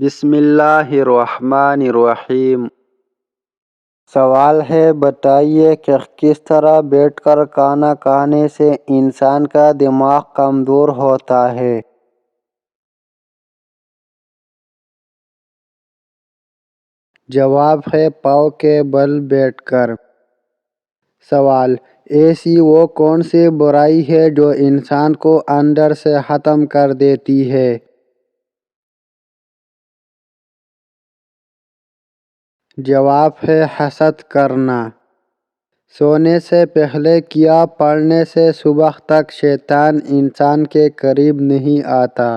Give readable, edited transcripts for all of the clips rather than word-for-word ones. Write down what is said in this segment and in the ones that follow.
بسم اللہ الرحمن الرحیم۔ سوال ہے، بتائیے کہ کس طرح بیٹھ کر کھانا کھانے سے انسان کا دماغ کمزور ہوتا ہے؟ جواب ہے، پاؤں کے بل بیٹھ کر۔ سوال، ایسی وہ کون سی برائی ہے جو انسان کو اندر سے ختم کر دیتی ہے؟ جواب ہے، حسد کرنا۔ سونے سے پہلے کیا پڑھنے سے صبح تک شیطان انسان کے قریب نہیں آتا؟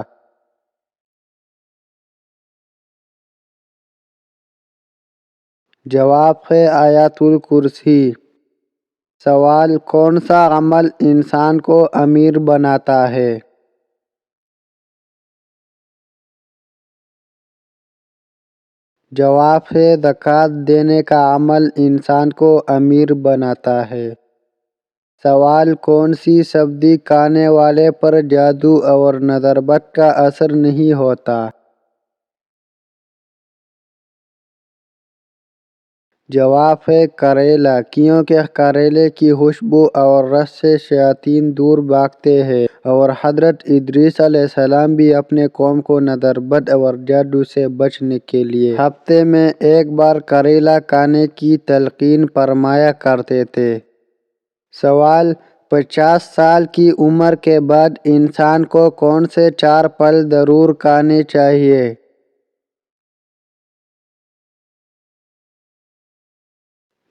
جواب ہے، آیت الکرسی۔ سوال، کون سا عمل انسان کو امیر بناتا ہے؟ جواب ہے، زکوٰۃ دینے کا عمل انسان کو امیر بناتا ہے۔ سوال، کون سی سبزی کھانے والے پر جادو اور نظر بد کا اثر نہیں ہوتا؟ جواب ہے، کریلا، کیونکہ کریلے کی خوشبو اور رس سے شیاطین دور بھاگتے ہیں، اور حضرت ادریس علیہ السلام بھی اپنے قوم کو نظر بد اور جادو سے بچنے کے لیے ہفتے میں ایک بار کریلا کھانے کی تلقین فرمایا کرتے تھے۔ سوال، 50 سال کی عمر کے بعد انسان کو کون سے 4 پھل ضرور کھانے چاہیے؟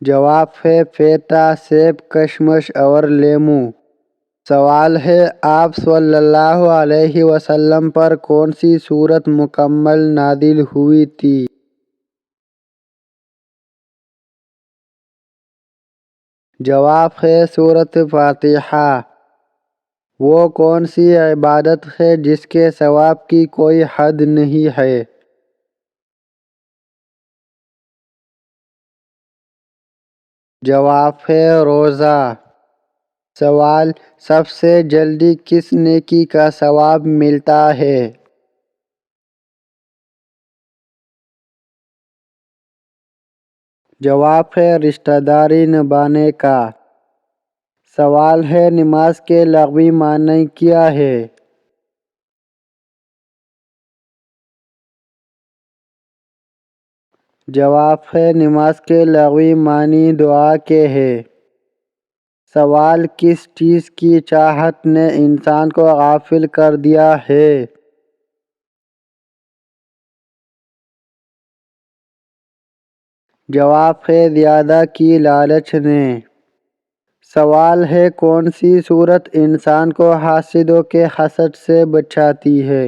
جواب ہے، پپیتا، سیب، کشمش اور لیمو۔ سوال ہے، آپ صلی اللہ علیہ وسلم پر کون سی سورت مکمل نازل ہوئی تھی؟ جواب ہے، سورۃ فاتحہ۔ وہ کون سی عبادت ہے جس کے ثواب کی کوئی حد نہیں ہے؟ جواب ہے، روزہ۔ سوال، سب سے جلدی کس نیکی کا ثواب ملتا ہے؟ جواب ہے، رشتہ داری نبھانے کا۔ سوال ہے، نماز کے لغوی معنی کیا ہے؟ جواب ہے، نماز کے لغوی معنی دعا کے ہے۔ سوال، کس چیز کی چاہت نے انسان کو غافل کر دیا ہے؟ جواب ہے، زیادہ کی لالچ نے۔ سوال ہے، کون سی سورت انسان کو حاسدوں کے حسد سے بچاتی ہے؟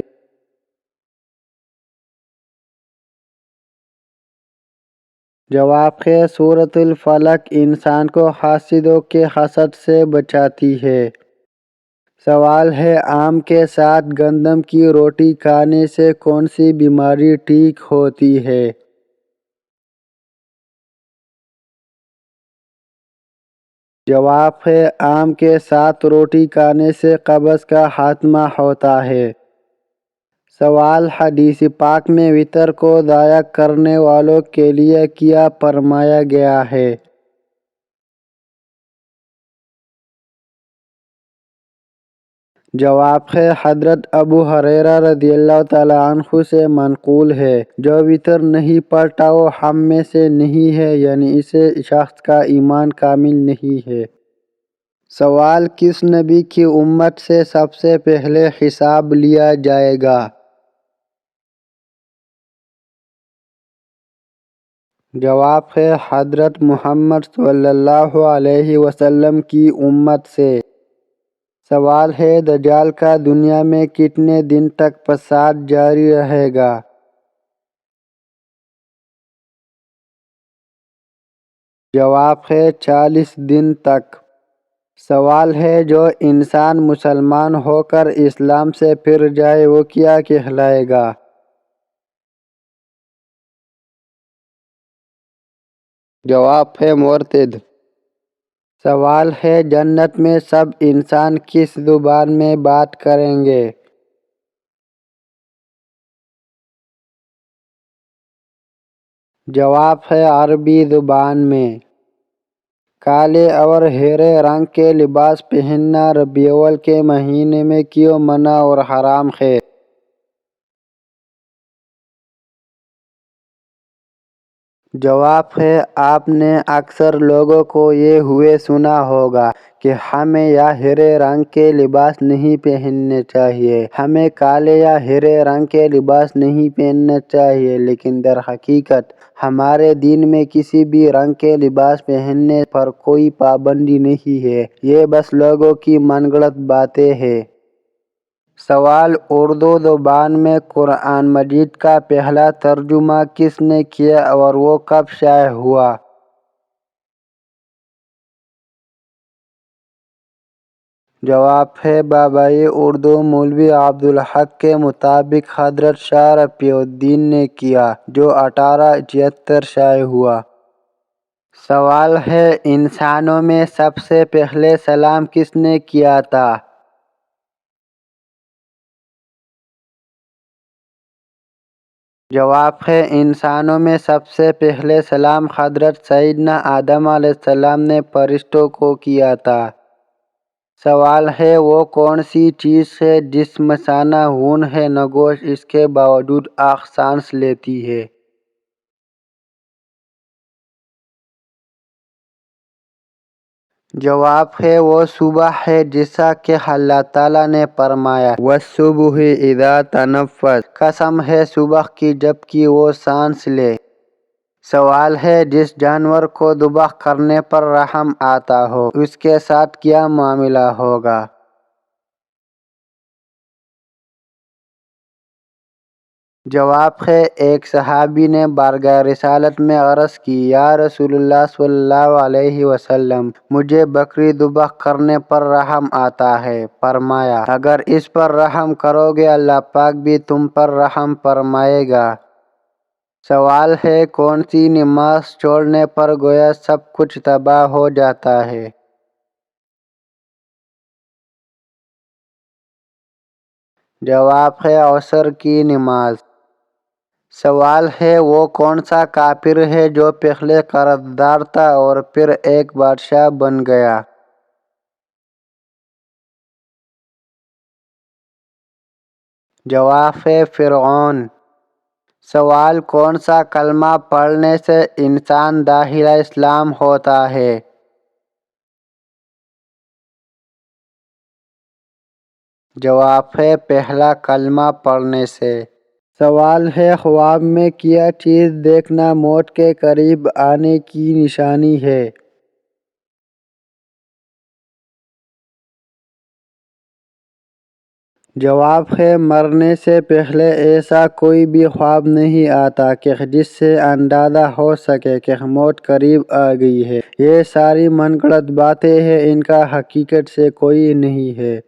جواب ہے، سورۃ الفلق انسان کو حاسدوں کے حسد سے بچاتی ہے۔ سوال ہے، آم کے ساتھ گندم کی روٹی کھانے سے کون سی بیماری ٹھیک ہوتی ہے؟ جواب ہے، آم کے ساتھ روٹی کھانے سے قبض کا خاتمہ ہوتا ہے۔ سوال، حدیث پاک میں وتر کو ضائع کرنے والوں کے لیے کیا فرمایا گیا ہے؟ جواب ہے، حضرت ابو ہریرہ رضی اللہ تعالیٰ عنہ سے منقول ہے، جو وتر نہیں پڑھتا وہ ہم میں سے نہیں ہے، یعنی اس شخص کا ایمان کامل نہیں ہے۔ سوال، کس نبی کی امت سے سب سے پہلے حساب لیا جائے گا؟ جواب ہے، حضرت محمد صلی اللہ علیہ وسلم کی امت سے۔ سوال ہے، دجال کا دنیا میں کتنے دن تک فساد جاری رہے گا؟ جواب ہے، 40 دن تک۔ سوال ہے، جو انسان مسلمان ہو کر اسلام سے پھر جائے وہ کیا کہلائے گا؟ جواب ہے، مرتد۔ سوال ہے، جنت میں سب انسان کس زبان میں بات کریں گے؟ جواب ہے عربی زبان میں کالے اور ہیرے رنگ کے لباس پہننا ربیع الاول کے مہینے میں کیوں منع اور حرام ہے؟ جواب ہے آپ نے اکثر لوگوں کو یہ ہوئے سنا ہوگا کہ ہمیں یا ہرے رنگ کے لباس نہیں پہننے چاہیے، ہمیں کالے یا ہرے رنگ کے لباس نہیں پہننے چاہیے، لیکن در حقیقت ہمارے دین میں کسی بھی رنگ کے لباس پہننے پر کوئی پابندی نہیں ہے، یہ بس لوگوں کی من گھڑت باتیں ہیں۔ سوال اردو زبان میں قرآن مجید کا پہلا ترجمہ کس نے کیا اور وہ کب شائع ہوا؟ جواب ہے بابائے اردو مولوی عبدالحق کے مطابق حضرت شاہ رفیع الدین نے کیا، جو 1876 شائع ہوا۔ سوال ہے انسانوں میں سب سے پہلے سلام کس نے کیا تھا؟ جواب ہے انسانوں میں سب سے پہلے سلام حضرت سیدنا آدم علیہ السلام نے فرشتوں کو کیا تھا۔ سوال ہے وہ کون سی چیز ہے جس میں سانہ خون ہے نہ گوشت، اس کے باوجود آنکھ سانس لیتی ہے؟ جواب ہے وہ صبح ہے، جیسا کہ اللہ تعالیٰ نے فرمایا وَالصُّبْحِ إِذَا تَنَفَّسَ، قسم ہے صبح کی جب کہ وہ سانس لے۔ سوال ہے جس جانور کو ذبح کرنے پر رحم آتا ہو اس کے ساتھ کیا معاملہ ہوگا؟ جواب ہے ایک صحابی نے بارگاہ رسالت میں عرض کی یا رسول اللہ صلی اللہ علیہ وسلم، مجھے بکری ذبح کرنے پر رحم آتا ہے۔ فرمایا اگر اس پر رحم کرو گے اللہ پاک بھی تم پر رحم فرمائے گا۔ سوال ہے کون سی نماز چھوڑنے پر گویا سب کچھ تباہ ہو جاتا ہے؟ جواب ہے عصر کی نماز۔ سوال ہے وہ کون سا کافر ہے جو پہلے قرضدار تھا اور پھر ایک بادشاہ بن گیا؟ جواب ہے فرعون۔ سوال کون سا کلمہ پڑھنے سے انسان داخل اسلام ہوتا ہے؟ جواب ہے پہلا کلمہ پڑھنے سے۔ سوال ہے خواب میں کیا چیز دیکھنا موت کے قریب آنے کی نشانی ہے؟ جواب ہے مرنے سے پہلے ایسا کوئی بھی خواب نہیں آتا کہ جس سے اندازہ ہو سکے کہ موت قریب آ گئی ہے، یہ ساری من گھڑت باتیں ہیں، ان کا حقیقت سے کوئی نہیں ہے۔